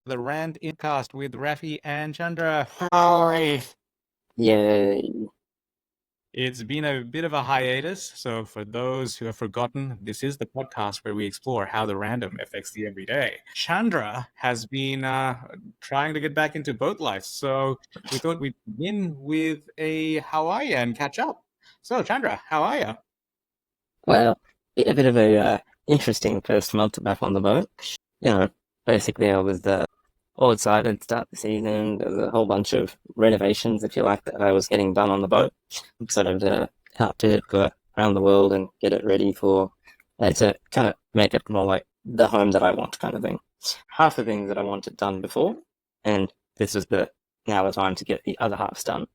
the Rand Incast with Raffy and Chandra. Hi. Yay. It's been a bit of a hiatus, so for those who have forgotten, this is the podcast where we explore how the random affects the everyday. Chandra has been trying to get back into boat life, so we thought we'd begin with a how are you and catch up. So, Chandra, how are you? Well, a bit of a interesting first month back on the boat. You know, basically I was all excited to start the season. There's a whole bunch of renovations, if you like, that I was getting done on the boat. Sort of helped it go around the world and get it ready for to kind of make it more like the home that I want kind of thing. Half the things that I wanted done before, and this was now the time to get the other halves done. What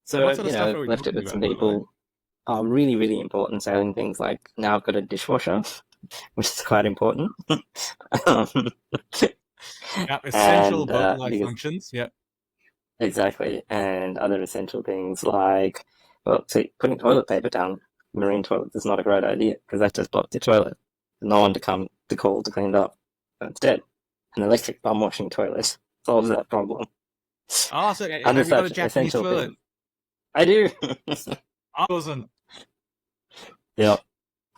So, sort of stuff are we left it talking with some about, by the way? people are really, really important. Selling things like now I've got a dishwasher, which is quite important. um, Yeah, essential and boat life because functions. Yeah. exactly, and other essential things like, well, see, putting toilet paper down marine toilets is not a great idea because that just blocks your toilet. There's no one to come to call to clean it up. So instead, an electric bum washing toilet solves that problem. Oh, so Other have you got a such Japanese essential toilet? things. I do. Awesome. Yep.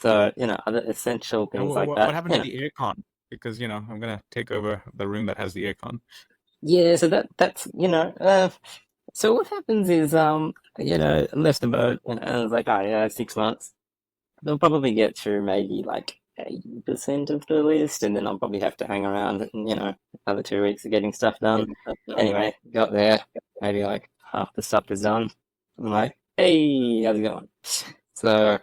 So, other essential And things like what that. happened to the aircon? Because, I'm gonna take over the room that has the aircon. Yeah, so that's so what happens is left the boat and I was like, oh yeah, 6 months. They'll probably get through maybe like 80% of the list and then I'll probably have to hang around and another 2 weeks of getting stuff done. Anyway, got there, maybe like half the stuff is done. I'm like, hey, how's it going? So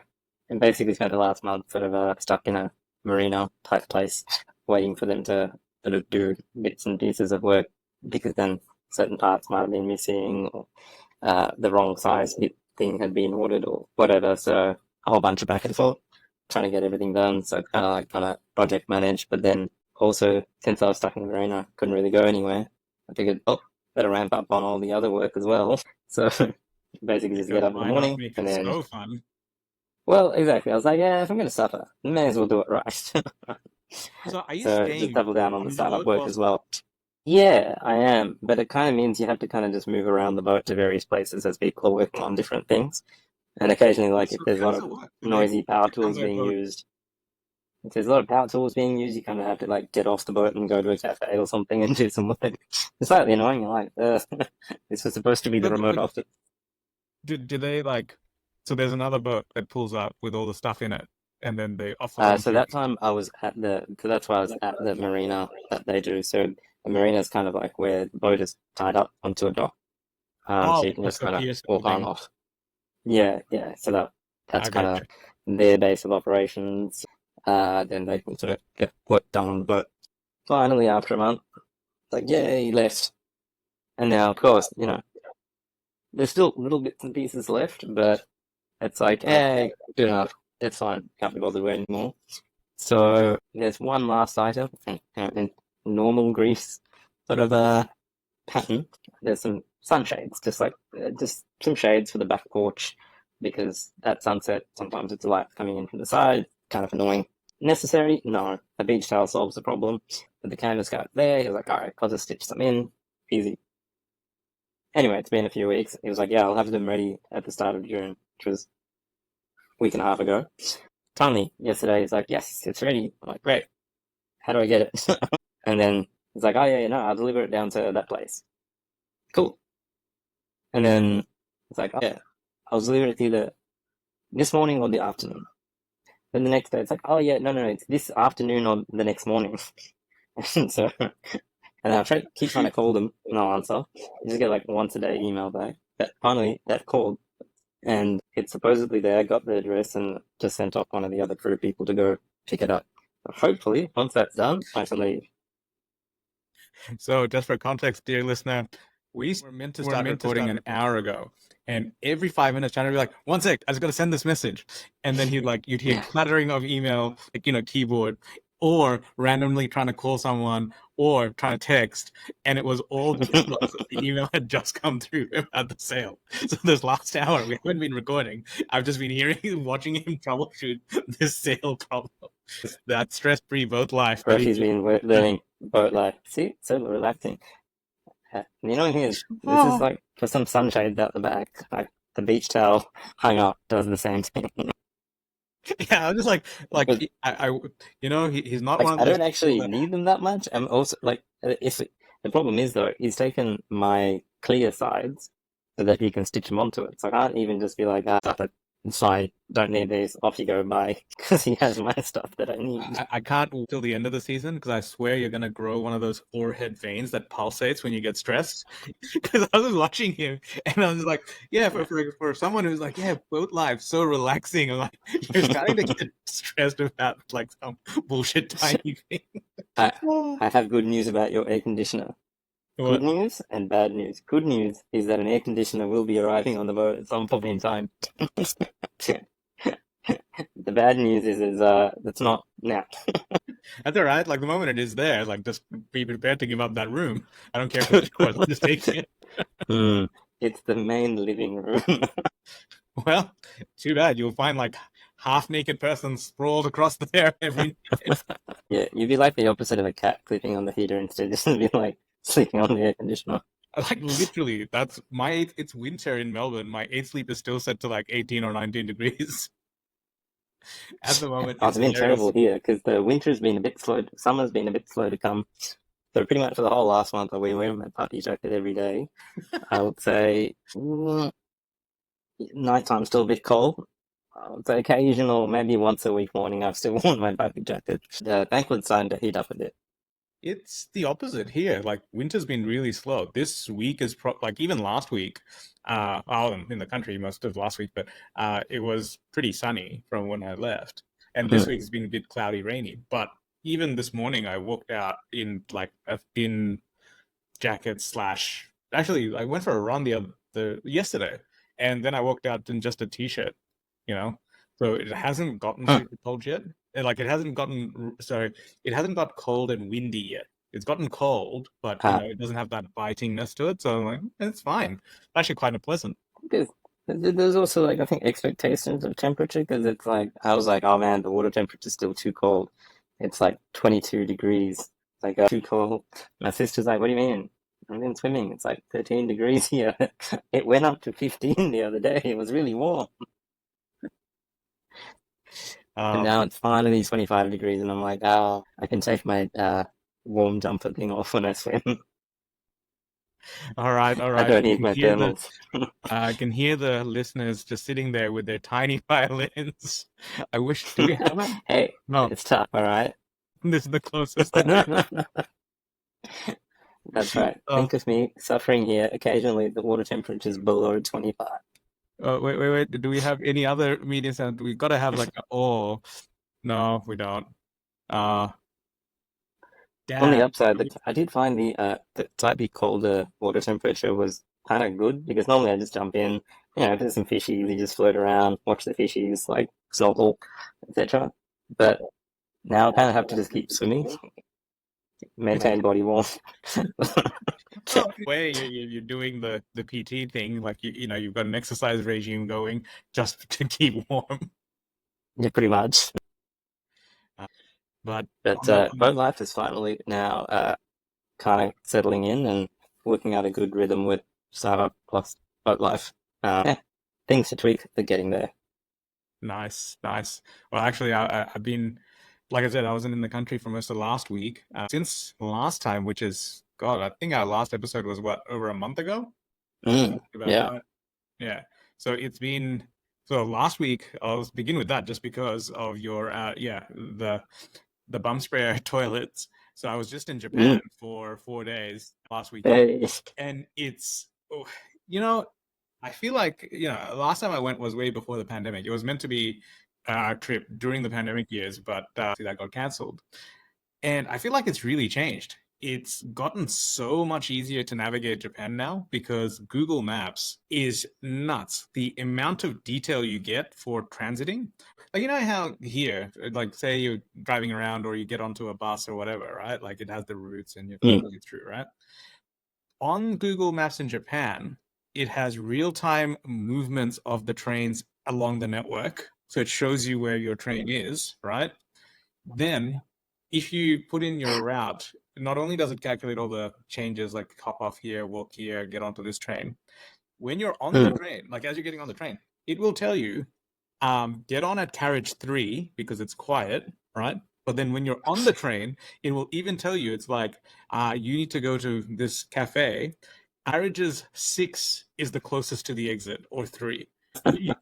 and basically spent the last month sort of stuck in a marina type place, waiting for them to sort of do bits and pieces of work because then certain parts might have been missing or the wrong size thing had been ordered or whatever. So a whole bunch of back and forth trying to get everything done. So kind of like trying to project manage, but then also since I was stuck in the marina, couldn't really go anywhere. I figured, oh, better ramp up on all the other work as well. So basically just get Because up in the why not morning make and it then so fun? well, exactly. I was like, yeah, if I'm going to suffer, may as well do it right. So are you So just staying double down on the on the startup boat work while as well. Yeah, I am, but it kind of means you have to kind of just move around the boat to various places as people are working on different things. And occasionally, like if so there's a how lot does of it work? Do they noisy power on tools their being boat? used, if there's a lot of power tools being used, you kind of have to like get off the boat and go to a cafe or something and do some work. It's slightly annoying. You're like, this was supposed to be the But, remote but office. do they like so there's another boat that pulls up with all the stuff in it and then they offload So into that time I was so that's why I was at the marina that they do. So the marina is kind of like where the boat is tied up onto a dock. oh, So you can like just the kind of pier sort of walk on and thing. off. Yeah, yeah. So that's I kind got of you. their base of operations. Then they can sort of get work done on the boat. Finally, after a month, like yay, left. And now, of course, there's still little bits and pieces left, but it's like, hey, good enough. It's fine. Can't be bothered with anymore. So there's one last item in normal Greece sort of a pattern. There's some sunshades, just some shades for the back porch because at sunset sometimes it's a light coming in from the side, kind of annoying. Necessary? No. A beach towel solves the problem. But the canvas guy's there. He was like, all right, I'll just stitch them in. Easy. Anyway, it's been a few weeks. He was like, yeah, I'll have them ready at the start of June, which was a week and a half ago. Finally, yesterday, he's like, yes, it's ready. I'm like, great. How do I get it? And then he's like, oh, yeah, no, I'll deliver it down to that place. Cool. And then it's like, oh, yeah, I'll deliver it either this morning or the afternoon. Then the next day, it's like, oh, yeah, no, it's this afternoon or the next morning. And so, and I keep trying to call them, no answer. You just get like once a day email back. But finally, they've called and it's supposedly there, got the address, and just sent off one of the other crew people to go pick it up. So hopefully, once that's done, I can leave. So, just for context, dear listener, we were meant to start recording an hour ago, and every 5 minutes, Chandra would be like, "1 sec, I just got to send this message," and then you'd hear Yeah. clattering of email, keyboard, or randomly trying to call someone, or trying to text, and it was all because the email had just come through about the sale. So this last hour, we haven't been recording. I've just been watching him troubleshoot this sale problem. That stress-free boat life that Raffy's been learning boat life. See, so relaxing. You know, here's this is Oh, like for some sunshades out the back. Like the beach towel hung up does the same thing. yeah, I'm just like But he's not like one of I those don't people actually that need them that much. I'm also like if the problem is though, he's taken my clear sides so that he can stitch them onto it. So I can't even just be like, but sorry, don't need these. Off you go, bye, because he has my stuff that I need. I can't wait till the end of the season because I swear you're gonna grow one of those forehead veins that pulsates when you get stressed. Because I was watching him and I was like, yeah, for someone who's like, yeah, boat life so relaxing. I'm like, you're starting to get stressed about like some bullshit tiny thing. I Oh. I have good news about your air conditioner. Good What? news and bad news. Good news is that an air conditioner will be arriving on the boat at some point in time. The bad news is it's not now. That's all right. Like the moment it is there, like just be prepared to give up that room. I don't care if it's yours. I'm just taking it. Hmm. It's the main living room. Well, too bad. You'll find like half naked person sprawled across there every night. Yeah, you'd be like the opposite of a cat clipping on the heater instead, just be like sleeping on the air conditioner. Like literally, that's my eighth. It's winter in Melbourne. My eighth sleep is still set to like 18 or 19 degrees at the moment. Oh, It's it's been hilarious. terrible here because the winter's been a bit slow. Summer's been a bit slow to come. So pretty much for the whole last month, I'll be wearing my puppy jacket every day. I would say nighttime still a bit cold. I would say occasional, maybe once a week morning, I've still worn my puppy jacket. The Bankwood's starting to heat up a bit. It's the opposite here. Like winter's been really slow. This week is like even last week. I was in the country most of last week, but it was pretty sunny from when I left. And this week has been a bit cloudy, rainy. But even this morning, I walked out in like a thin jacket slash. Actually, I went for a run the yesterday, and then I walked out in just a t-shirt. You know, so it hasn't gotten super cold yet. And like it hasn't gotten sorry, it hasn't got cold and windy yet. It's gotten cold, but Uh, it doesn't have that bitingness to it. So I'm like, it's fine. Actually, quite unpleasant. because there's also like I think expectations of temperature because it's like I was like, oh man, the water temperature's still too cold. It's like 22 degrees. It's like too cold. My sister's like, what do you mean? I've been swimming. It's like 13 degrees here. It went up to 15 the other day. It was really warm. And Um, now it's finally 25 degrees, and I'm like, oh, I can take my warm jumper thing off when I swim. all right, all I right. don't need my thermals. I can hear the listeners just sitting there with their tiny violins. I wish. Do we have them? Hey, No, it's tough, all right? this is the closest. That's right. Uh, Think of me suffering here. Occasionally, the water temperature is below 25. wait. Do we have any other medium sound? We got to have like oh no, we don't. Uh, On the damn. upside, I did find the slightly colder water temperature was kind of good because normally I just jump in, if there's some fishies, you just float around, watch the fishies, like snorkel, etc. But now I kind of have to just keep swimming, maintain body warmth. Way you're doing the PT thing, like you've got an exercise regime going just to keep warm. Yeah, pretty much. Uh, but But boat life is finally now kind of settling in and working out a good rhythm with startup plus boat life. Yeah, things to tweak, they're getting there. nice, nice. Well, actually, I've been, like I said, I wasn't in the country for most of last week. Since last time, which is God, I think our last episode was what, over a month ago? About Yeah. that. Yeah. So it's been so last week. I'll begin with that just because of your the bum sprayer toilets. So I was just in Japan Mm. for 4 days last weekend, Hey. and you know, I feel like last time I went was way before the pandemic. It was meant to be a trip during the pandemic years, but that got cancelled. And I feel like it's really changed. It's gotten so much easier to navigate Japan now because Google Maps is nuts. The amount of detail you get for transiting. Like, you know how here, like, say you're driving around or you get onto a bus or whatever, right? Like, it has the routes and you Mm. follow it through, right? On Google Maps in Japan, it has real time movements of the trains along the network. So it shows you where your train is, right? Then, if you put in your route, not only does it calculate all the changes like hop off here, walk here, get onto this train, when you're on the Mm. train, like as you're getting on the train, it will tell you, get on at carriage 3 because it's quiet, right? But then when you're on the train, it will even tell you, it's like, you need to go to this cafe. Carriages 6 is the closest to the exit, or 3.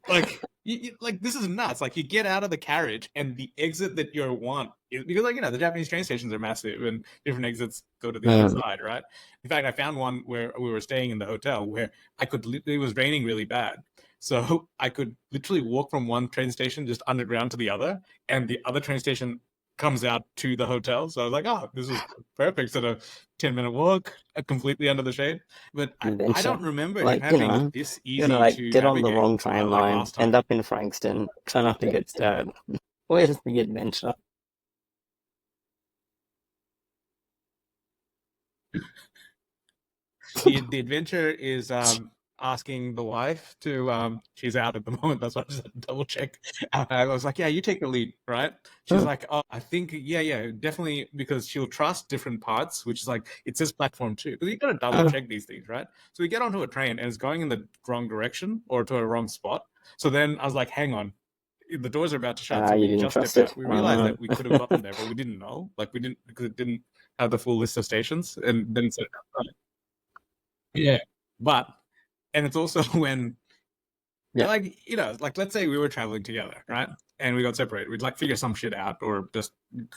Like this is nuts. Like you get out of the carriage and the exit that you want is, because like the Japanese train stations are massive and different exits go to the other Mm. side, right? In fact, I found one where we were staying in the hotel where I could. It was raining really bad, so I could literally walk from one train station just underground to the other, and the other train station comes out to the hotel. So I was like, oh, this is perfect. Sort of 10-minute walk, completely under the shade. But I Adventure. don't remember Like, Japan being this you gotta easy like to get on the navigate wrong train like line, last end time. up in Frankston, try not to get stabbed. Where's the adventure? The adventure is asking the wife to she's out at the moment, that's why I just had to double check. I was like, yeah, you take the lead, right? She's Hmm. like, oh, I think, yeah, definitely, because she'll trust different parts, which is like, it says platform 2, because you gotta double Uh, check these things, right? So we get onto a train and it's going in the wrong direction or to a wrong spot. So then I was like, hang on, the doors are about to shut, so you we didn't just trust stepped out. it. We realized that we could have gotten there, but we didn't know, like we didn't, because it didn't have the full list of stations, and then it said, yeah. But and it's also when, Yeah. like, like let's say we were traveling together, right? And we got separated. We'd like figure some shit out or just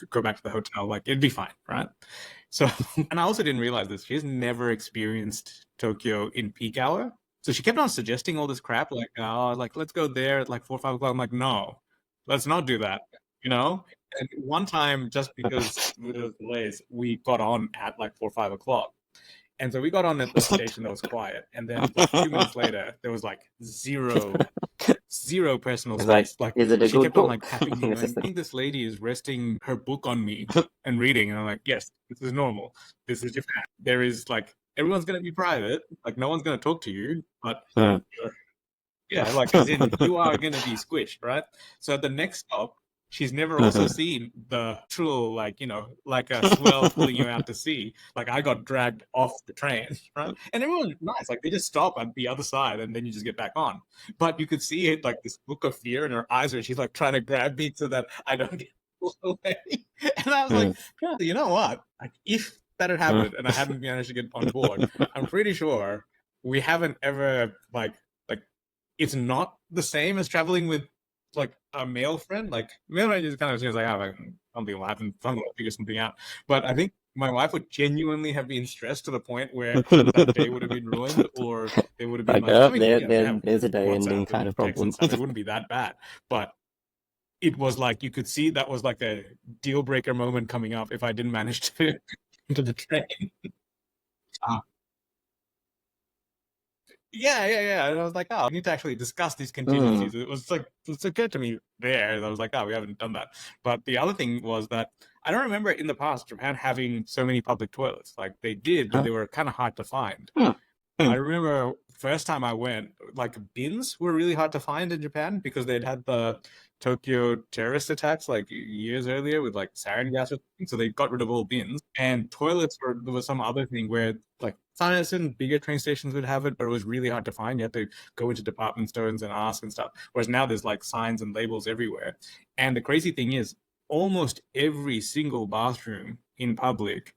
go back to the hotel. Like it'd be fine, right? So, and I also didn't realize this. She's never experienced Tokyo in peak hour. So she kept on suggesting all this crap, like, oh, like let's go there at like 4 or 5 o'clock. I'm like, no, let's not do that, you know? And one time, just because there was delays, we got on at like 4 or 5 o'clock. And so we got on at the station that was quiet, and then like 2 minutes later, there was like zero personal It's like, space. Like is it a she good kept on like book? tapping me, It's going, just "I think this lady is resting her book on me and reading." And I'm like, "Yes, this is normal. This is Japan. There is like everyone's gonna be private. Like no one's gonna talk to you, but like, yeah, like as in you are gonna be squished, right?" So at the next stop, she's never also seen the true, like, like a swell pulling you out to sea. Like I got dragged off the train, right? And everyone's nice, like they just stop at the other side and then you just get back on. But you could see it like this look of fear in her eyes where she's like trying to grab me so that I don't get pulled away. And I was like, "Yeah, you know what? Like if that had happened and I hadn't managed to get on board, I'm pretty sure we haven't ever like it's not the same as traveling with like a male friend. Like male friend just kind of seems like, oh, like, something will happen, someone will figure something out. But I think my wife would genuinely have been stressed to the point where that day would have been ruined, or there would have been like, like, I mean, we have there's a day ending WhatsApp kind and of text and problem. stuff. It wouldn't be that bad, but it was like you could see that was like a deal breaker moment coming up if I didn't manage to into the train. Uh, yeah. And I was like, oh, we need to actually discuss these Mm. contingencies. It was like, it's occurred to me there. And I was like, oh, we haven't done that. But the other thing was that I don't remember in the past Japan having so many public toilets. Like they did, but Huh? they were kind of hard to find. Hmm. I Hmm. remember first time I went, like bins were really hard to find in Japan because they'd had the Tokyo terrorist attacks like years earlier with like sarin gas or something. So they got rid of all bins. And toilets were there was some other thing where like some bigger train stations would have it, but it was really hard to find. You had to go into department stores and ask and stuff. Whereas now there's like signs and labels everywhere. And the crazy thing is, almost every single bathroom in public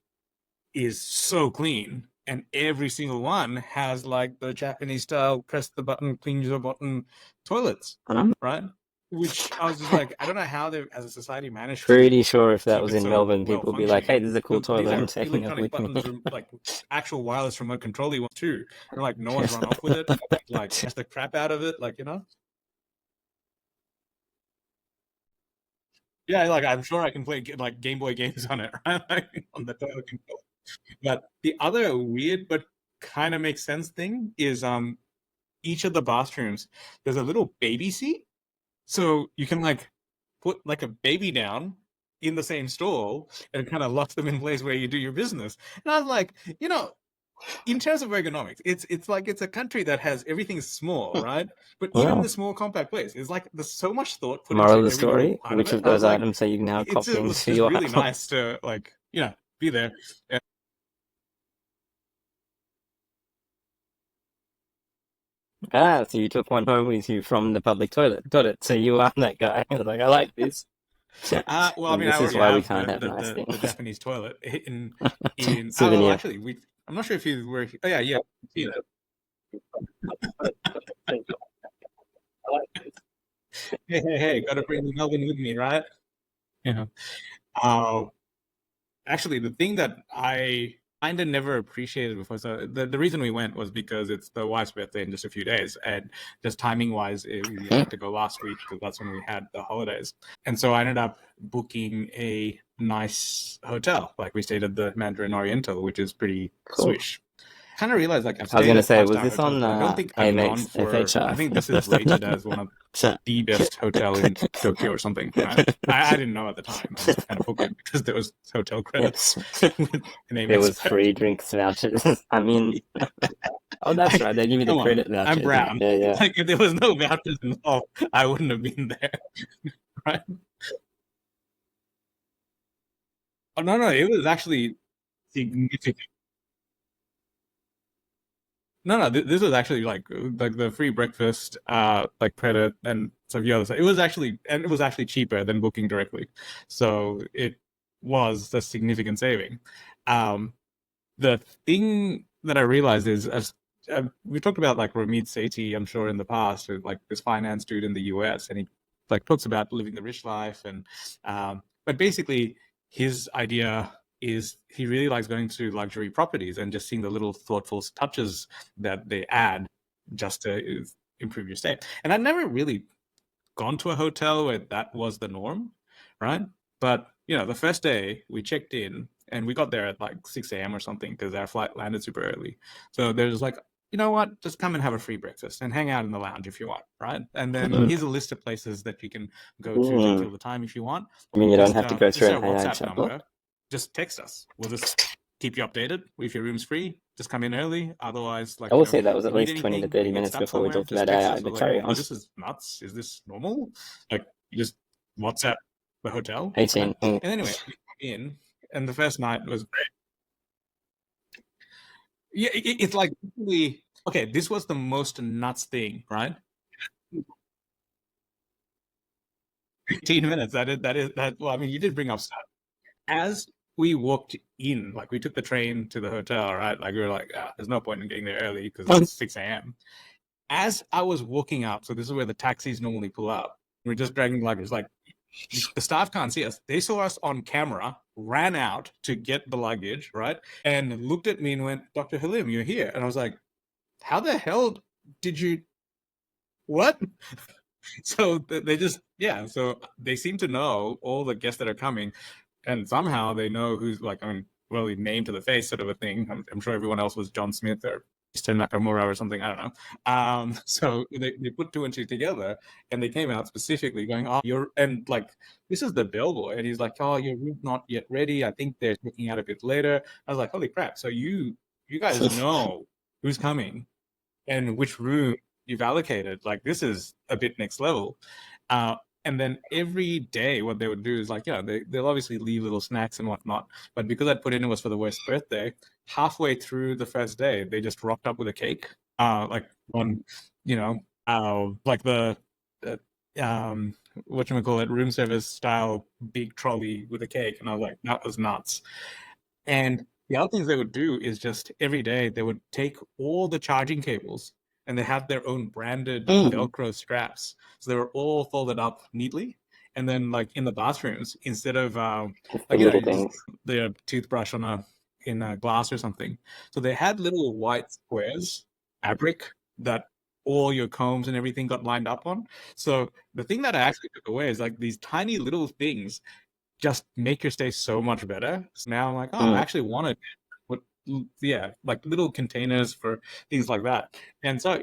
is so clean, and every single one has like the Japanese style press the button, clean your button toilets, I'm right? Which I was just like, I don't know how they, as a society, managed to pretty sure if that keep was it in so Melbourne, well people would be like, hey, functioning. this is a cool Because these toilet. I'm are taking it electronic with me. buttons, like actual wireless remote control ones too, and like no one's run off with it, like smashed the crap out of it, like yeah, like I'm sure I can play like Game Boy games on it, right? Like, on the toilet control. But the other weird but kind of makes sense thing is each of the bathrooms there's a little baby seat, so you can like put like a baby down in the same stall and kind of lock them in place where you do your business. And I was like, you know, in terms of ergonomics, it's like it's a country that has everything small, right? But even Wow. the small compact place, it's like there's so much thought put Moral into of the every little story: part of which it. of I was those like, items are you now it copying was to just your really house? nice to like be there. Yeah. Ah, so you took one home with you from the public toilet. Got it. So you are that guy. Like, I like this. Well, I And mean, I this is already why we have can't the have the nice the, the things. Japanese toilet in. Oh, well, Souvenir. actually, we. I'm not sure if you were. Oh, yeah, yeah. You know, hey, got to bring the Melbourne with me, right? Yeah. Uh, Actually, the thing that I kind of never appreciated before, so the reason we went was because it's the wife's birthday in just a few days, and just timing wise, we Hmm? had to go last week because that's when we had the holidays. And so I ended up booking a nice hotel. Like we stayed at the Mandarin Oriental, which is pretty Cool. swish. Kind of realized like I've I was stayed gonna at say, five was star this hotels, on but I don't think I've gone Amex for. I FHR? think this is rated as one of So- the best hotel in Tokyo or something. Right? I didn't know at the time. I just kind of booked it because there was hotel credits Yes. with an There Amex was credit. free drinks vouchers. I mean, oh, that's right. They give you the Come on, credit I'm vouchers. brown. Yeah, yeah. Like if there was no vouchers involved, I wouldn't have been there. Right? Oh no, it was actually significant. No, this was actually like the free breakfast, like credit and some few other stuff. It was actually cheaper than booking directly, so it was a significant saving. Um, the thing that I realized is, as we talked about like Ramit Sethi, I'm sure in the past, like this finance dude in the US, and he like talks about living the rich life, and but basically his idea is he really likes going to luxury properties and just seeing the little thoughtful touches that they add just to improve your stay. And I'd never really gone to a hotel where that was the norm, right? But the first day we checked in and we got there at like 6 a.m. or something because our flight landed super early. So there's like, you know what? Just come and have a free breakfast and hang out in the lounge if you want, right? And then Mm. here's a list of places that you can go to Mm. kill the time if you want. I mean, you don't Just have to go this is through an our AI WhatsApp chatbot. number. Just text us. We'll just keep you updated. If your room's free, just come in early. Otherwise, I like, will say that was if at you need least 20 to anything, 30 you get minutes stuck before we somewhere, talked just about text AI, us. I but was like, carry on. this is nuts. Is this normal? Like, you just WhatsApp the hotel, right? 18. Mm. And anyway, we came in, and the first night was great. Yeah, it's like really okay. This was the most nuts thing, right? 15 minutes. That. Well, I mean, you did bring up stuff. As we walked in, like we took the train to the hotel, right? Like we were like, there's no point in getting there early because it's 6 a.m. As I was walking up, so this is where the taxis normally pull up. We're just dragging luggage. Like the staff can't see us. They saw us on camera, ran out to get the luggage, right? And looked at me and went, Dr. Halim, you're here. And I was like, how the hell did you, what? So they just, yeah. So they seem to know all the guests that are coming. And somehow they know who's like, I mean, well, name to the face sort of a thing. I'm sure everyone else was John Smith or Eastern Nakamura or something. I don't know. So they put two and two together and they came out specifically going, oh, you're, and like, this is the bellboy. And he's like, oh, your room's not yet ready. I think they're checking out a bit later. I was like, holy crap. So you guys know who's coming and which room you've allocated. Like this is a bit next level. Uh, and then every day, what they would do is like, they'll obviously leave little snacks and whatnot. But because I'd put in it was for the West's birthday, halfway through the first day, they just rocked up with a cake. Like on, like the what you call it, room service style big trolley with a cake, and I was like, that was nuts. And the other things they would do is just every day they would take all the charging cables and they have their own branded Mm. Velcro straps. So they were all folded up neatly. And then like in the bathrooms, instead of It's the like little you just things. the toothbrush on a in a glass or something. So they had little white squares, fabric that all your combs and everything got lined up on. So the thing that I actually took away is like these tiny little things just make your stay so much better. So now I'm like, oh, I Mm. actually want to put, yeah, like little containers for things like that. And so,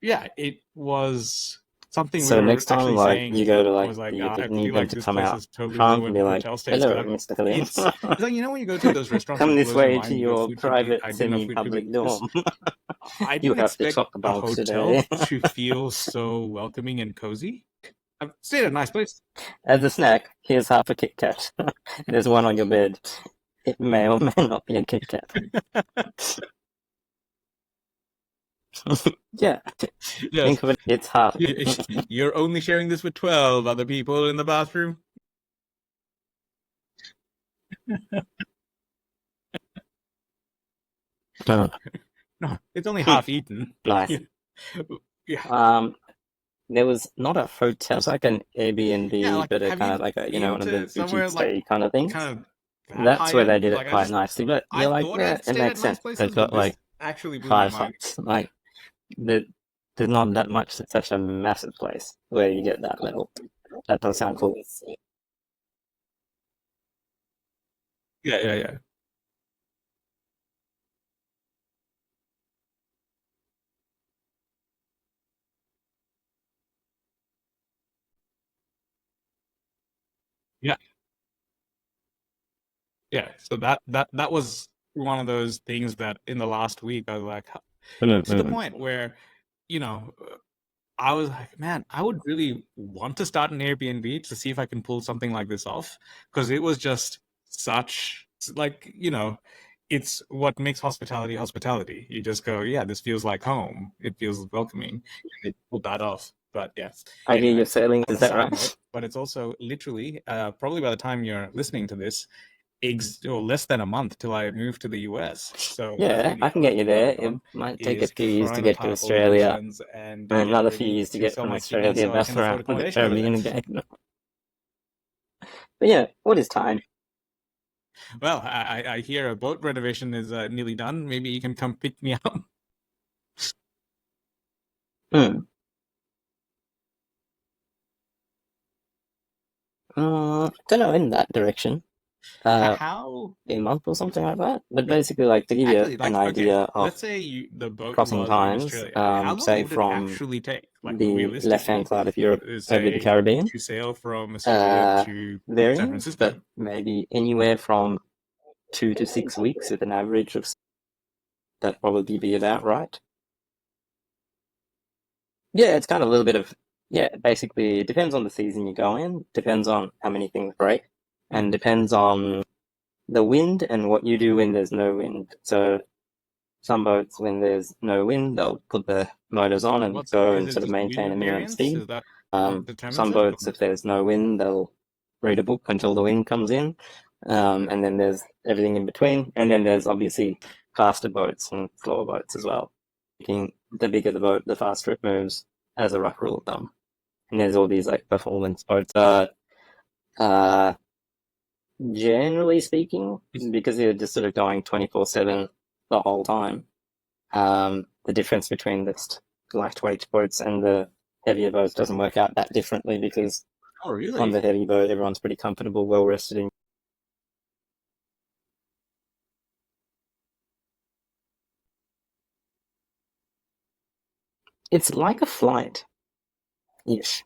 yeah, it was. something we So were next time, actually like saying you go to like was like, the I event, feel need them like to this come place out has totally front and ruined be like, hotel stays "Hello, because Mr. Halim. it's like, you know, when you go to those restaurants Come which this blows your way to mind, your your food could be private ideal, food could be semi-public this. dorm. I You didn't have to expect chock the a bunks hotel today." to feel so welcoming and cozy. I've stayed at a nice place. As a snack, here's half a Kit Kat. There's one on your bed. It may or may not be a Kit Kat. Yeah, Yes. think of it. It's half. You're only sharing this with 12 other people in the bathroom? Oh, No, it's only half eaten. nice. Yeah. Yeah. There was not a hotel. It's like an Yeah, Airbnb, like, but a have kind of you like a been one of to those somewhere boutique like stay kind of things. kind of that That's high where they end? did it Like, quite nicely. But I you're like, thought yeah, I'd it stayed makes at nice sense. They've places, but got this like actually blew my 5 huts. Like the, there's not that much. It's such a massive place where you get that level. That does sound cool. Yeah, yeah, yeah. Yeah, yeah. So that was one of those things that in the last week I was like, to the point where, you know, I was like, man, I would really want to start an Airbnb to see if I can pull something like this off because it was just such like, it's what makes hospitality hospitality. You just go, yeah, this feels like home. It feels welcoming. It pulled that off. But yes, I hear anyway, you're sailing. on Is a that side note, right? but it's also literally probably by the time you're listening to this, or less than a month till I move to the US. So that's Yeah, really I all can I've get you been there. working It on might take a is few years to trying to get to tie up all the Australia, loose ends and and get another few ready years to to get sell from my kidney Australia so I back can afford around the accommodation over there. Caribbean again. But yeah, what is time? Well, I hear a boat renovation is nearly done. Maybe you can come pick me up. Hmm. Don't know in that direction. Uh, How a month or something like that. But basically, like to give you actually, an like, okay, idea of let's say the boat crossing was in times, Australia. How long say would it from actually take? Like the left-hand realistically, side of Europe over to the say Caribbean, to sail from Australia to San varying, but Francisco? maybe anywhere from 2 to 6 weeks with an average of that probably be about right. Yeah, it's kind of a little bit of yeah. Basically, it depends on the season you go in, depends on how many things break, and Hmm. depends on the wind and what you do when there's no wind. So some boats, when there's no wind, they'll put the motors on and What's go is and it? sort of Just maintain a wind minimum variance? speed. Is that what determines Some it? boats, if there's no wind, they'll read a book until the wind comes in. And then there's everything in between. And then there's obviously faster boats and slower boats as well. The bigger the boat, the faster it moves, as a rough rule of thumb. And there's all these like performance boats. Uh, Generally speaking, because you're just sort of going 24/7 the whole time, the difference between the lightweight boats and the heavier boats doesn't work out that differently because Oh, on really? the heavy boat, everyone's pretty comfortable, well rested. It's like a flight ish.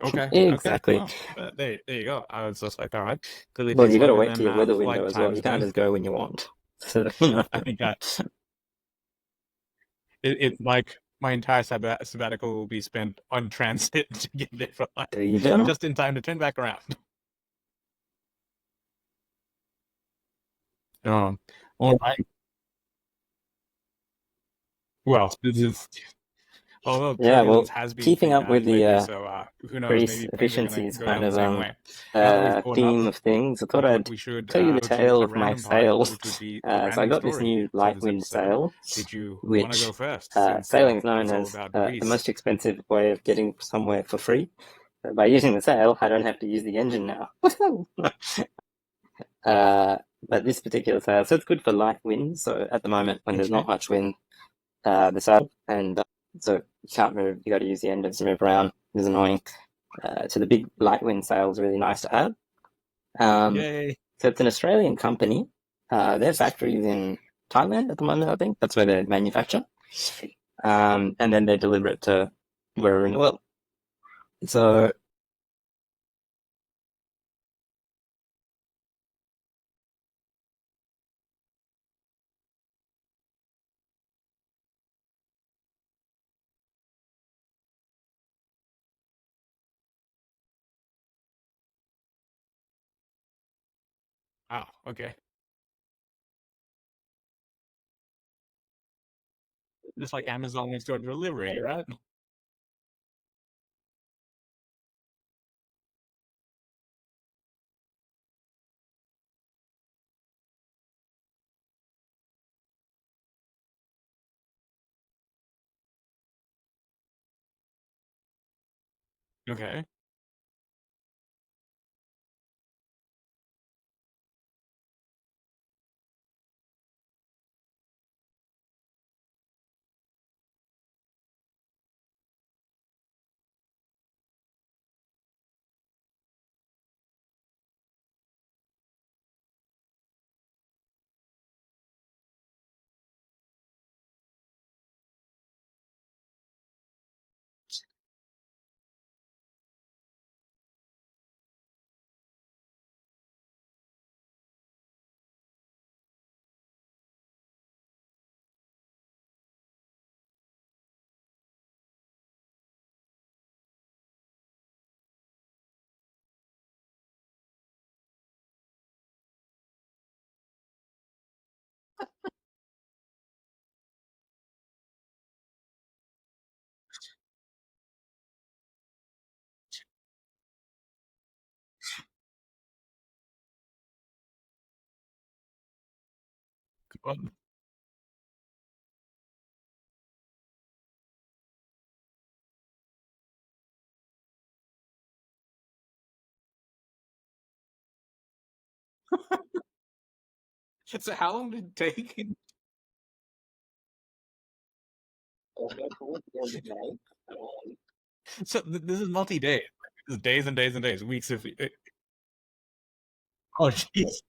Okay. Okay. Exactly. Well, there you go. I was just like, all right. Clearly Well, takes you got to longer wait till than your weather window flight as well. You times can't then. just go when you want. So, I think it's like my entire sabbatical will be spent on transit to get there for like there you go. just in time to turn back around. Um, all right. Well, this is although Yeah, turbulence well, has been keeping pretty up bad with lately, the so who knows? increase Maybe things are gonna efficiencies go kind down the of same way. Now that we've caught up, theme of things, I I thought thought I'd we should tell you the go to tale the of my random part, sail. which would be the So I random got this story new for light this wind episode. sail, Did you want to go which first, since sailing is known it's all as about the Greece? most expensive way of getting somewhere for free. But by using the sail, I don't have to use the engine now. uh, but this particular sail, so it's good for light winds. So at the moment, when there's Okay. not much wind, the sail, and so you can't move, you got to use the engines to move around. It's annoying. So the big light wind sail is really nice to have. Um, Yay. so it's an Australian company. Their factories in Thailand at the moment, I think. That's where they manufacture. And then they deliver it to wherever in the world. So, Oh, okay. Just like Amazon next door delivery, right? Okay. Well, so how long did it take? So this is multi-day. This is days and days and days, weeks of. Oh, jeez.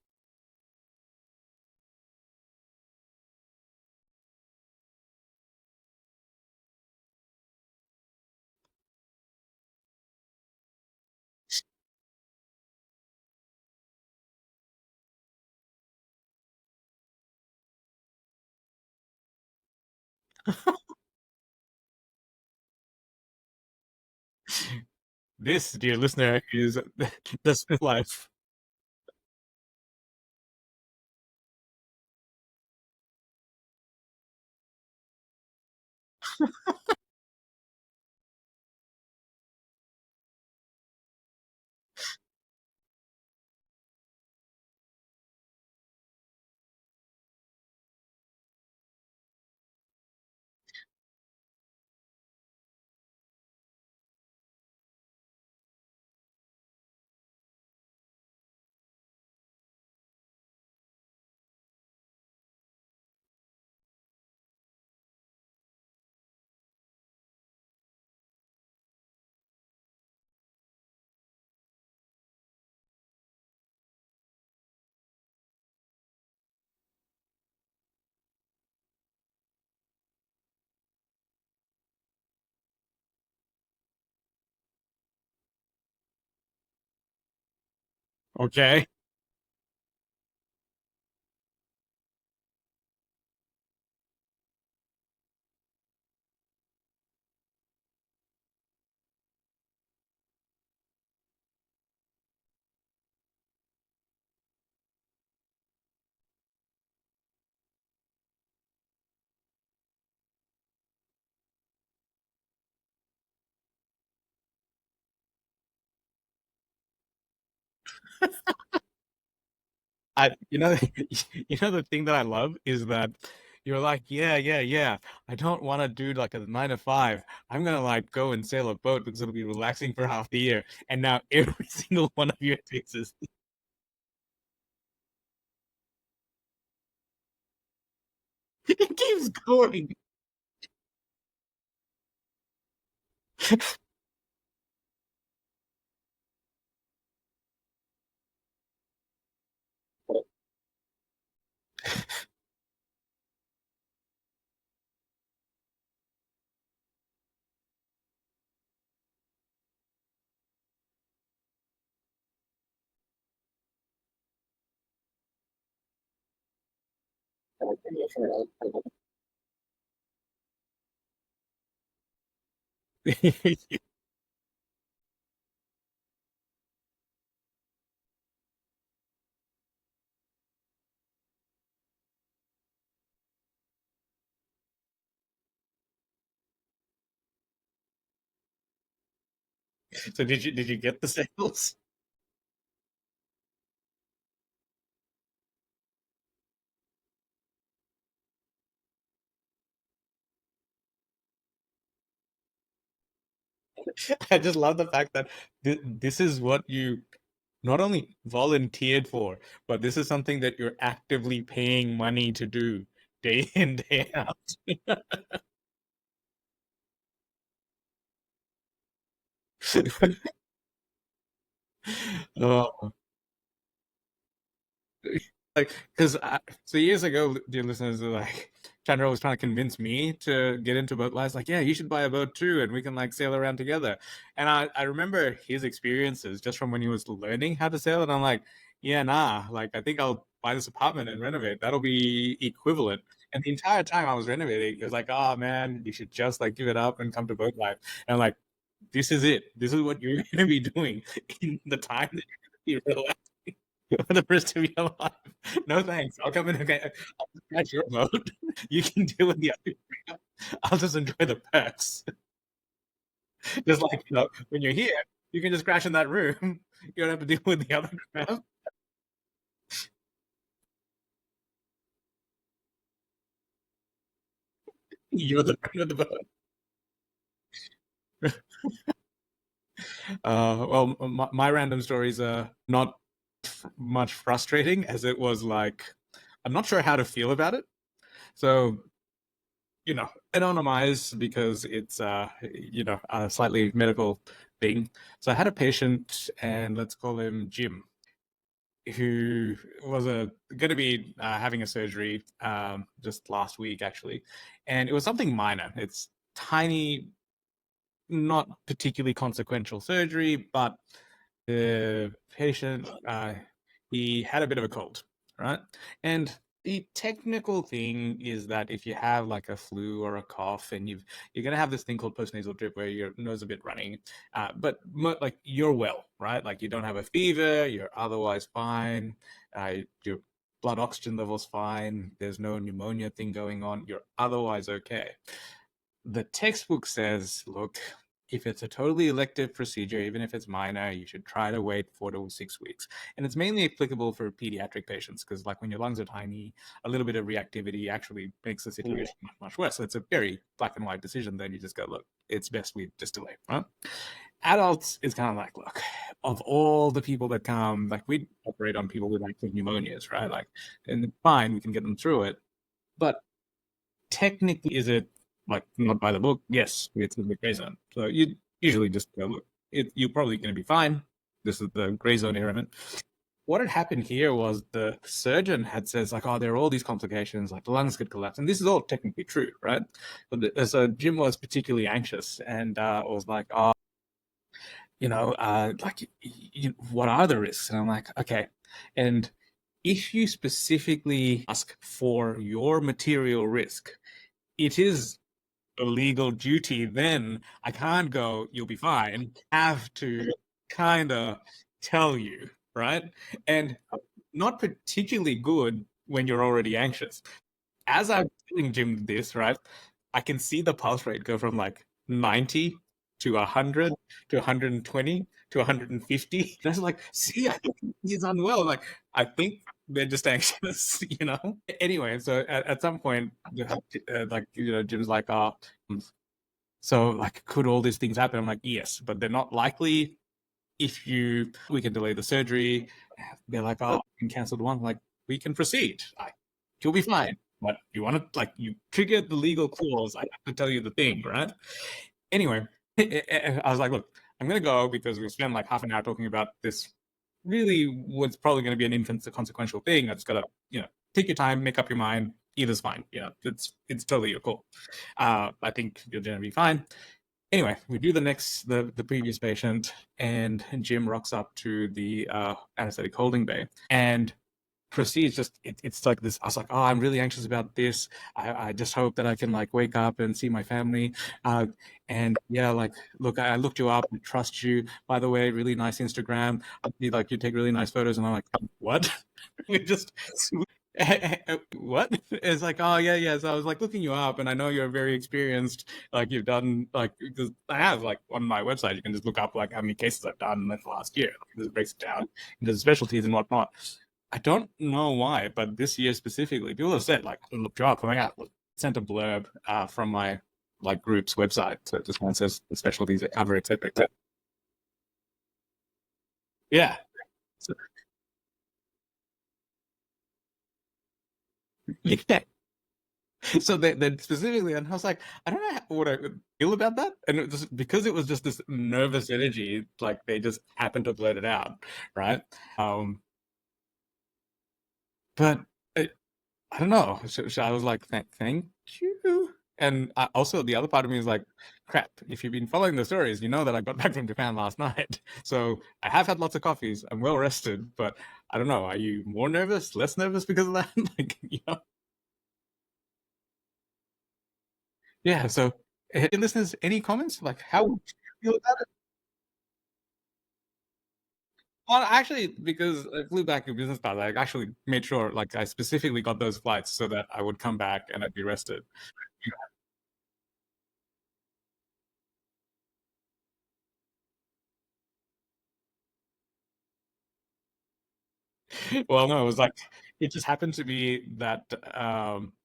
This, dear listener, is the Smith life. Okay. You know, you know the thing that I love is that you're like, yeah, yeah, yeah. I don't want to do like a 9 to 5. I'm gonna like go and sail a boat because it'll be relaxing for half the year. And now every single one of your fixes, it keeps going. So did you get the sales? I just love the fact that this is what you not only volunteered for, but this is something that you're actively paying money to do day in, day out. Oh, because so years ago, dear listeners, Chandra was trying to convince me to get into boat life. Like, yeah, you should buy a boat too, and we can like sail around together. And I remember his experiences just from when he was learning how to sail, and I'm like, yeah, nah, like I think I'll buy this apartment and renovate. That'll be equivalent. And the entire time I was renovating, he was like, oh man, you should just like give it up and come to boat life. And I'm like, this is it. This is what you're going to be doing in the time that you're relaxed for the rest of your life. No thanks. I'll come in. Okay, I'll scratch your boat. You can deal with the other crap. I'll just enjoy the perks. Just like when you're here, you can just crash in that room. You don't have to deal with the other crap. You're the boat. Well, my random stories are not much frustrating as it was like I'm not sure how to feel about it. So anonymize because it's a slightly medical thing. So I had a patient, and let's call him Jim, who was a going to be having a surgery just last week actually, and it was something minor. It's tiny, not particularly consequential surgery, but the patient he had a bit of a cold, right? And the technical thing is that if you have like a flu or a cough, and you're gonna have this thing called postnasal drip where your nose is a bit running, but like you're well, right? Like you don't have a fever, you're otherwise fine, your blood oxygen level's fine, there's no pneumonia thing going on, you're otherwise okay. The textbook says, look, if it's a totally elective procedure, even if it's minor, you should try to wait 4 to 6 weeks. And it's mainly applicable for pediatric patients because, like, when your lungs are tiny, a little bit of reactivity actually makes the situation much, much worse. So it's a very black and white decision. Then you just go, look, it's best we just delay, right? Adults is kind of like, look, of all the people that come, like, we operate on people with active pneumonias, right? Like, and fine, we can get them through it. But technically, is it like not by the book? Yes, it's in the gray zone. So you usually just go, look, you're probably going to be fine. This is the gray zone area. What had happened here was the surgeon had says like, oh, there are all these complications, like the lungs could collapse, and this is all technically true, right? But so Jim was particularly anxious and was like, oh, like, what are the risks? And I'm like, okay, and if you specifically ask for your material risk, it is a legal duty, then I can't go, you'll be fine. I have to kind of tell you, right? And not particularly good when you're already anxious. As I'm telling Jim this, right, I can see the pulse rate go from like 90 to 100 to 120 to 150. And I was like, see, I think he's unwell. Like, I think they're just anxious, you know? Anyway, so at some point, like, Jim's like, oh, so like, could all these things happen? I'm like, yes, but they're not likely. If we can delay the surgery. They're like, oh, we can cancel the one. Like, we can proceed. Like, you'll be fine. But you want to, like, you triggered the legal clause. I have to tell you the thing, right? Anyway, I was like, look, I'm going to go because we spent like half an hour talking about this really what's probably going to be an inconsequential thing. I just got to, take your time, make up your mind. Either's fine. It's totally your call. I think you're going to be fine. Anyway, we do the previous patient, and Jim rocks up to the anesthetic holding bay, and proceeds just it's like this. I was like, oh, I'm really anxious about this. I just hope that I can like wake up and see my family. Uh, and yeah, like, look, I looked you up, I trust you. By the way, really nice Instagram. Like you take really nice photos, and I'm like, what? It just what? It's like, oh yeah, yeah. So I was like looking you up, and I know you're very experienced. Like you've done like because I have like on my website, you can just look up like how many cases I've done in the last year. Like, it breaks it down into specialties and whatnot. I don't know why, but this year specifically, people have said like, look you up. Oh my god, sent a blurb from my like group's website, so it just kind of says the specialties they cover, etc. Yeah. So, yeah. So they specifically, and I was like, I don't know what I would feel about that, and it just because it was just this nervous energy, like they just happened to blurt it out, right? Um, but I don't know. So I was like, thank you. And also, the other part of me is like, crap. If you've been following the stories, you know that I got back from Japan last night. So I have had lots of coffees. I'm well rested, but I don't know. Are you more nervous, less nervous because of that? Like, yeah. So, listeners, any comments? Like, how would you feel about it? Well, actually, because I flew back in business class, I actually made sure, like, I specifically got those flights so that I would come back and I'd be rested. Well, no, it was like it just happened to be that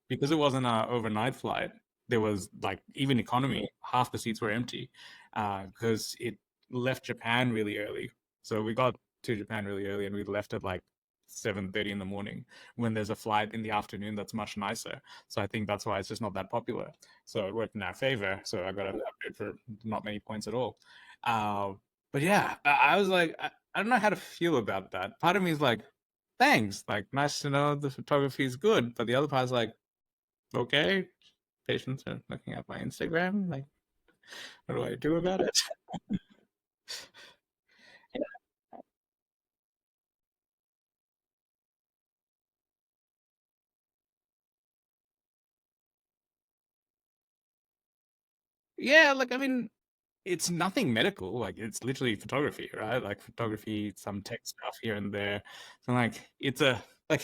because it wasn't an overnight flight, there was like even economy, half the seats were empty because it left Japan really early. So we got to Japan really early and we left at like 7:30 in the morning when there's a flight in the afternoon that's much nicer. So I think that's why it's just not that popular. So it worked in our favor. So I got an upgrade for not many points at all. Uh, but yeah, I was like, I don't know how to feel about that. Part of me is like, thanks. Like, nice to know the photography is good. But the other part's like, okay, patients are looking at my Instagram. Like, what do I do about it? Yeah, like, I mean, it's nothing medical. Like, it's literally photography, right? Like, photography, some tech stuff here and there. So, like, it's a, like,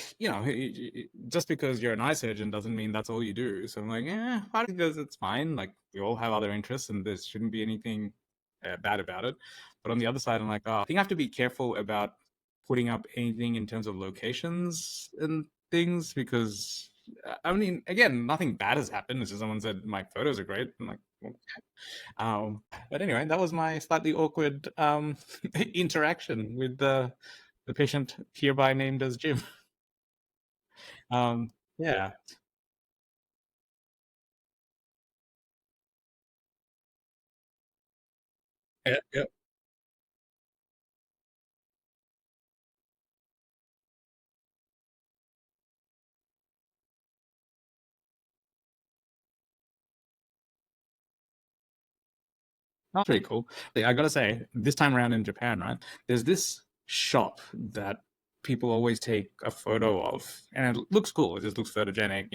just because you're an eye surgeon doesn't mean that's all you do. So I'm like, yeah, part because it's fine. Like, we all have other interests and there shouldn't be anything bad about it. But on the other side, I'm like, oh, I think I have to be careful about putting up anything in terms of locations and things because I mean, again, nothing bad has happened. It's just someone said my photos are great. I'm like, well, but anyway, that was my slightly awkward interaction with the patient hereby named as Jim. Yeah. Yeah, yeah. That's pretty cool. I gotta say, this time around in Japan, right? There's this shop that people always take a photo of, and it looks cool. It just looks photogenic.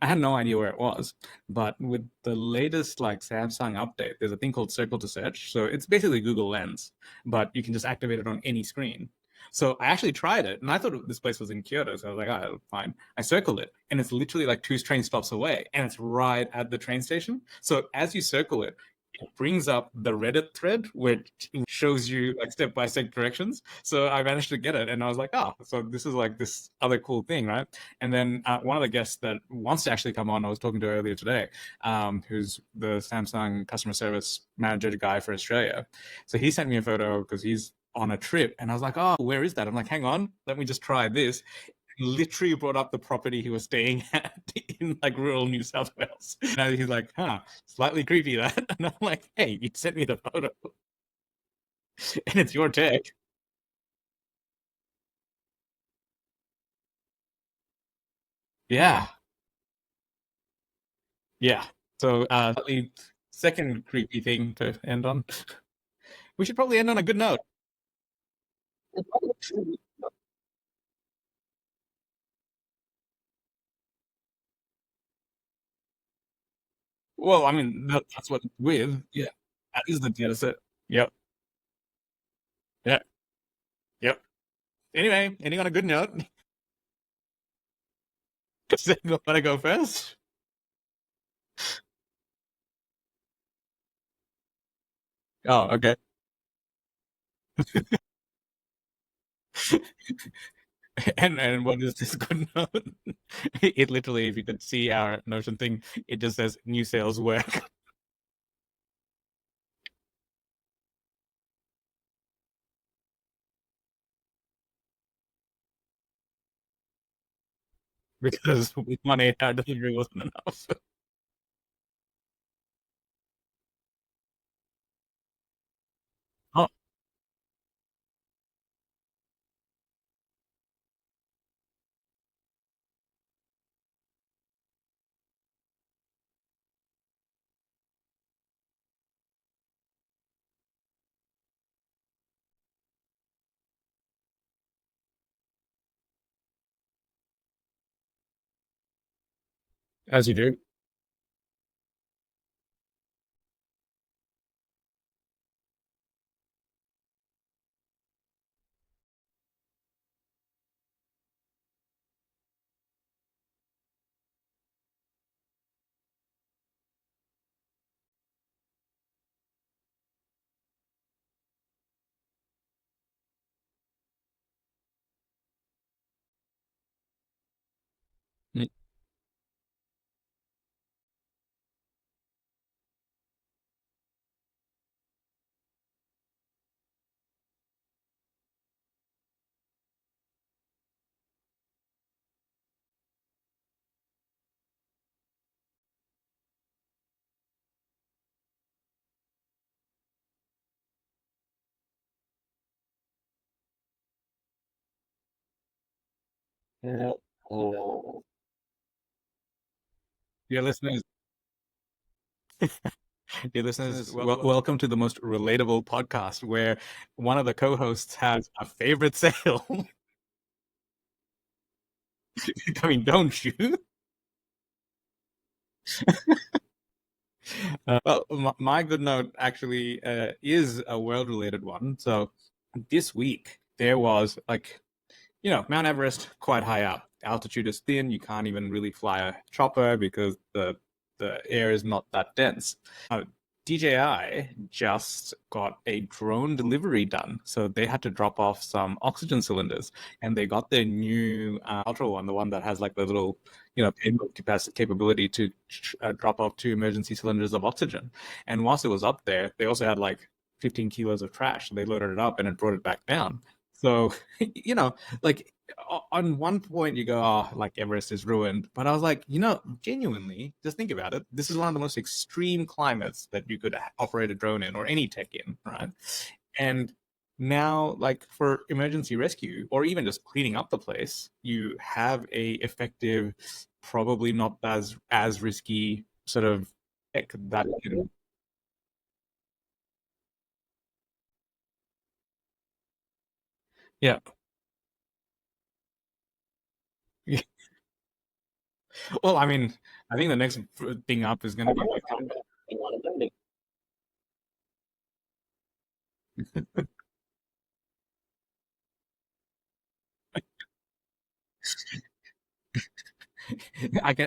I had no idea where it was, but with the latest like Samsung update, there's a thing called Circle to Search. So it's basically Google Lens, but you can just activate it on any screen. So I actually tried it, and I thought this place was in Kyoto. So I was like, "Oh, fine." I circled it, and it's literally like two train stops away, and it's right at the train station. So as you circle it, it brings up the Reddit thread, which shows you like step by step directions. So I managed to get it, and I was like, oh, so this is like this other cool thing, right? And then one of the guests that wants to actually come on, I was talking to earlier today, who's the Samsung customer service manager guy for Australia. So he sent me a photo because he's on a trip, and I was like, oh, where is that? I'm like, hang on, let me just try this literally brought up the property he was staying at in like rural New South Wales. And he's like, huh, slightly creepy that. And I'm like, hey, you sent me the photo and it's your tech. Yeah. Yeah. So slightly second creepy thing to end on. We should probably end on a good note. Well, I mean, that's what it's with. Yeah, that is the data set. Yep. Yeah. Yep. Anyway, ending on a good note. So you want to go first? Oh, okay. And what is this good note? It literally, if you could see our Notion thing, it just says new sales work because with 1 8 hour delivery wasn't enough. Oh, as you do. Yeah. Oh. Dear listeners, dear listeners, welcome to the most relatable podcast where one of the co-hosts has a favorite sale. I mean, don't you? Well, my good note actually is a world-related one. So this week there was like, Mount Everest quite high up. Altitude is thin. You can't even really fly a chopper because the air is not that dense. DJI just got a drone delivery done, so they had to drop off some oxygen cylinders, and they got their new Ultra one, the one that has like the little, payload capacity capability to drop off 2 emergency cylinders of oxygen. And whilst it was up there, they also had like 15 kilos of trash. They loaded it up and it brought it back down. So, like on one point you go, oh, like Everest is ruined. But I was like, genuinely, just think about it. This is one of the most extreme climates that you could operate a drone in or any tech in, right? And now, like for emergency rescue or even just cleaning up the place, you have a effective, probably not as risky sort of tech that can, yeah. Well, I mean, I think the next thing up is going to be like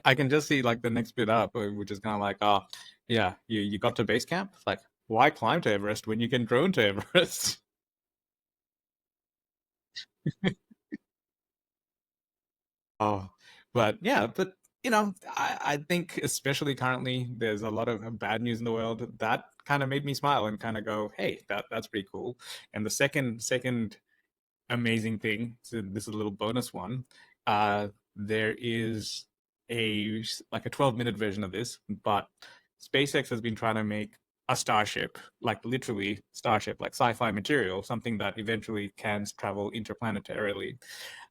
I can just see like the next bit up, which is kind of like, oh, yeah, you got to base camp. Like, why climb to Everest when you can drone to Everest? Oh, but yeah, but I think especially currently, there's a lot of bad news in the world. That kind of made me smile and kind of go, hey, that's pretty cool. And the second amazing thing. So this is a little bonus one. There is like a 12-minute version of this, but SpaceX has been trying to make a starship, like literally starship, like sci-fi material, something that eventually can travel interplanetarily.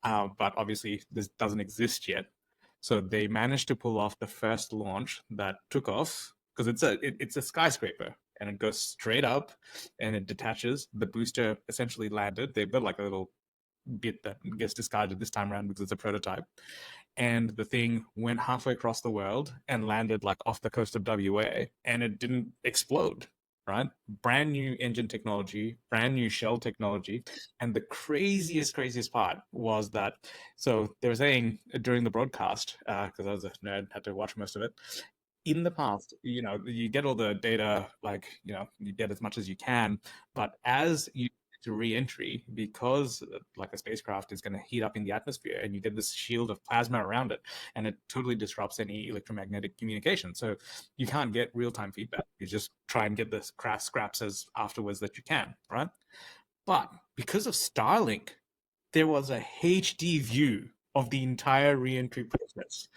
But obviously, this doesn't exist yet. So they managed to pull off the first launch that took off because it's a skyscraper and it goes straight up and it detaches. The booster essentially landed. They built like a little bit that gets discarded this time around because it's a prototype. and the thing went halfway across the world and landed like off the coast of WA, and it didn't explode. Right, brand new engine technology, brand new shell technology, and the craziest part was that. So they were saying during the broadcast, because I was a nerd, had to watch most of it. In the past, you get all the data, like, you get as much as you can, but as you to re-entry, because like a spacecraft is going to heat up in the atmosphere and you get this shield of plasma around it, and it totally disrupts any electromagnetic communication. So you can't get real-time feedback. You just try and get the scraps as afterwards that you can, right? But because of Starlink, there was a HD view of the entire re-entry process.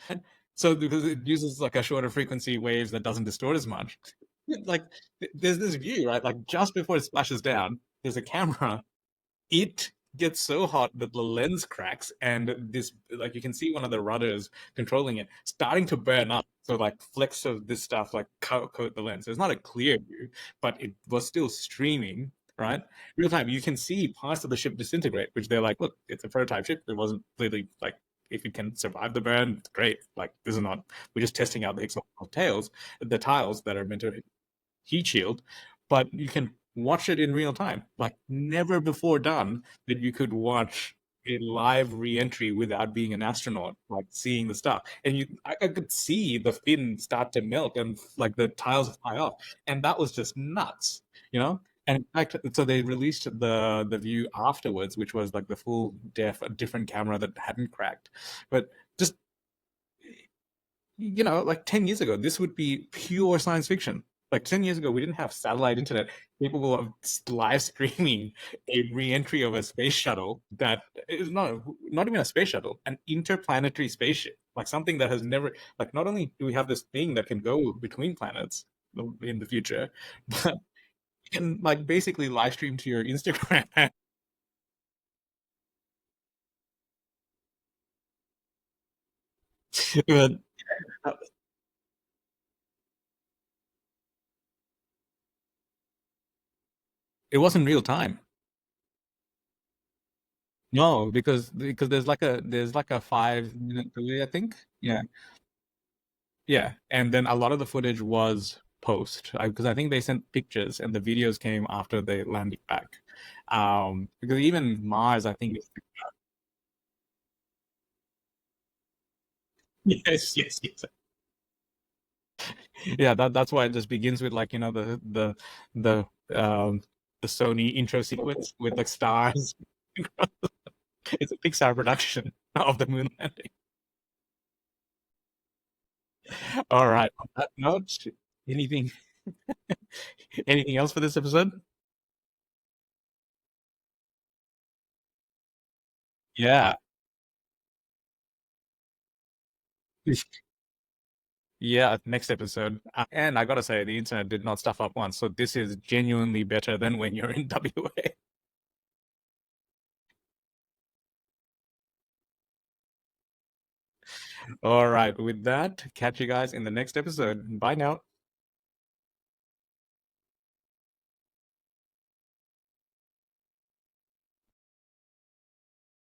So because it uses like a shorter frequency waves that doesn't distort as much, like there's this view, right? Like just before it splashes down, there's a camera. It gets so hot that the lens cracks, and this, like, you can see one of the rudders controlling it starting to burn up. So like flecks of this stuff like coat the lens. So it's not a clear view, but it was still streaming, right? Real time. You can see parts of the ship disintegrate, which they're like, look, it's a prototype ship. It wasn't clearly like, if it can survive the burn, great. Like, this is not, we're just testing out the hexagonal tails, the tiles that are meant to heat shield, but you can watch it in real time. Like, never before done that you could watch a live re-entry without being an astronaut, like seeing the stuff. And I could see the fin start to melt and like the tiles fly off, and that was just nuts, you know. And in fact, so they released the view afterwards, which was like the full a different camera that hadn't cracked, but just, like 10 years ago, this would be pure science fiction. Like 10 years ago, we didn't have satellite internet. People were live streaming a re-entry of a space shuttle that is not even a space shuttle, an interplanetary spaceship, like something that has never, like, not only do we have this thing that can go between planets in the future, but you can like basically live stream to your Instagram. But it wasn't real time. No, because there's like a 5 minute delay, I think. Yeah, yeah, and then a lot of the footage was post, because I think they sent pictures and the videos came after they landed back. Because even Mars, I think, yes, yes, yes, yeah. That's why it just begins with, like, the um the Sony intro sequence with the stars. It's a Pixar production of the moon landing. All right. On that note, anything anything else for this episode? Yeah. Yeah, next episode. And I gotta say, the internet did not stuff up once, so this is genuinely better than when you're in WA. All right, with that, catch you guys in the next episode. Bye now.